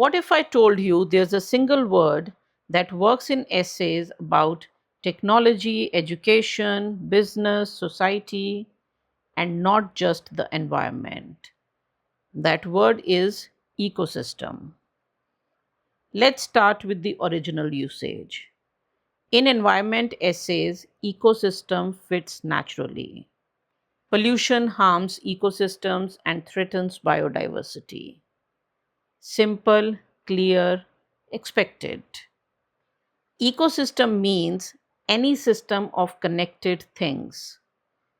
What if I told you there's a single word that works in essays about technology, education, business, society, and not just the environment? That word is ecosystem. Let's start with the original usage. In environment essays, ecosystem fits naturally. Pollution harms ecosystems and threatens biodiversity. Simple, clear, expected. Ecosystem means any system of connected things,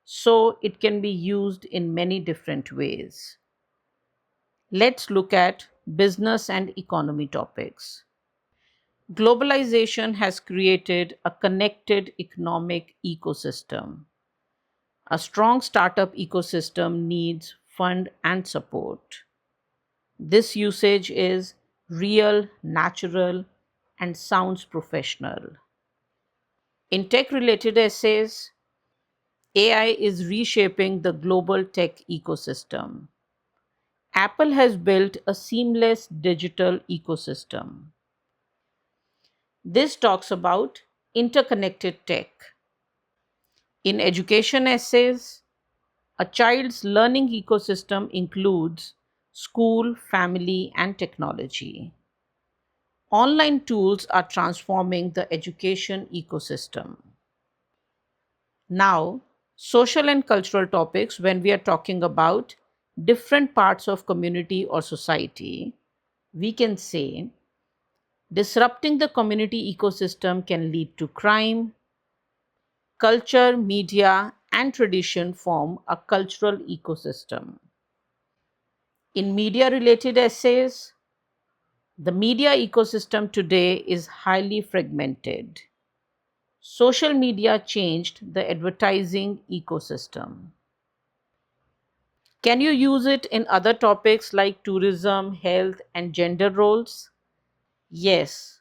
so it can be used in many different ways. Let's look at business and economy topics. Globalization has created a connected economic ecosystem. A strong startup ecosystem needs fund and support. This usage is real, natural, and sounds professional. In tech related essays, AI is reshaping the global tech ecosystem. Apple has built a seamless digital ecosystem. This talks about interconnected tech. In education essays, a child's learning ecosystem includes school, family, and technology. Online tools are transforming the education ecosystem. Now, social and cultural topics, when we are talking about different parts of community or society, we can say disrupting the community ecosystem can lead to crime. Culture, media, and tradition form a cultural ecosystem. In media related essays, the media ecosystem today is highly fragmented. Social media changed the advertising ecosystem. Can you use it in other topics like tourism, health, and gender roles? Yes,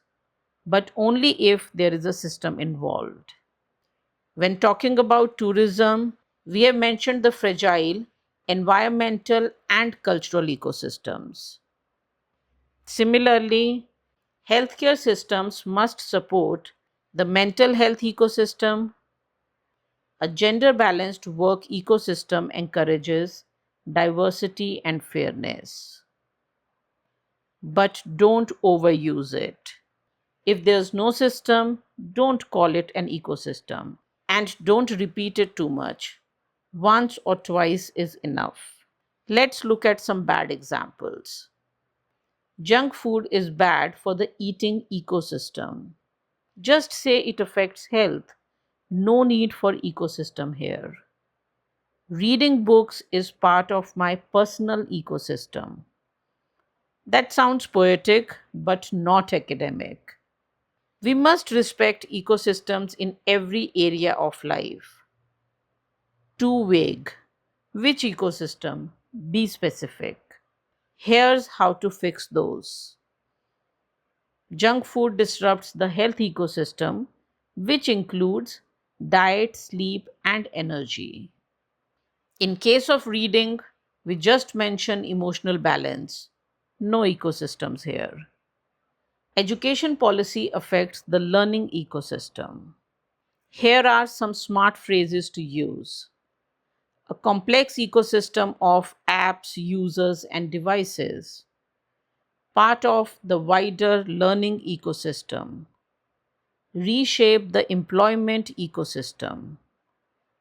but only if there is a system involved. When talking about tourism, we have mentioned the fragile environmental and cultural ecosystems. Similarly, healthcare systems must support the mental health ecosystem. A gender balanced work ecosystem encourages diversity and fairness. But don't overuse it. If there's no system, don't call it an ecosystem. And don't repeat it too much. Once or twice is enough. Let's look at some bad examples. Junk food is bad for the eating ecosystem. Just say it affects health. No need for ecosystem here. Reading books is part of my personal ecosystem. That sounds poetic, but not academic. We must respect ecosystems in every area of life. Too vague. Which ecosystem? Be specific. Here's how to fix those. Junk food disrupts the health ecosystem, which includes diet, sleep, and energy. In case of reading, we just mention emotional balance. No ecosystems here. Education policy affects the learning ecosystem. Here are some smart phrases to use. A complex ecosystem of apps, users, and devices. Part of the wider learning ecosystem. Reshape the employment ecosystem.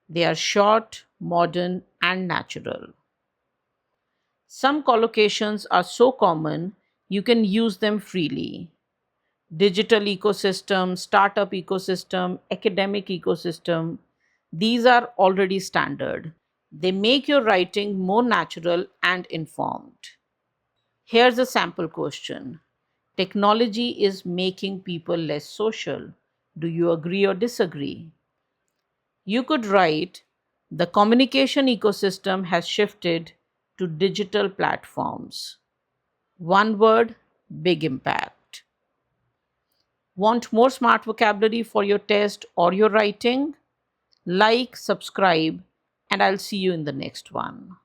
They are short, modern, and natural. Some collocations are so common you can use them freely. Digital ecosystem, startup ecosystem, academic ecosystem, these are already standard. They make your writing more natural and informed. Here's a sample question. Technology is making people less social. Do you agree or disagree? You could write, the communication ecosystem has shifted to digital platforms. One word, big impact. Want more smart vocabulary for your test or your writing? Like, subscribe, and I'll see you in the next one.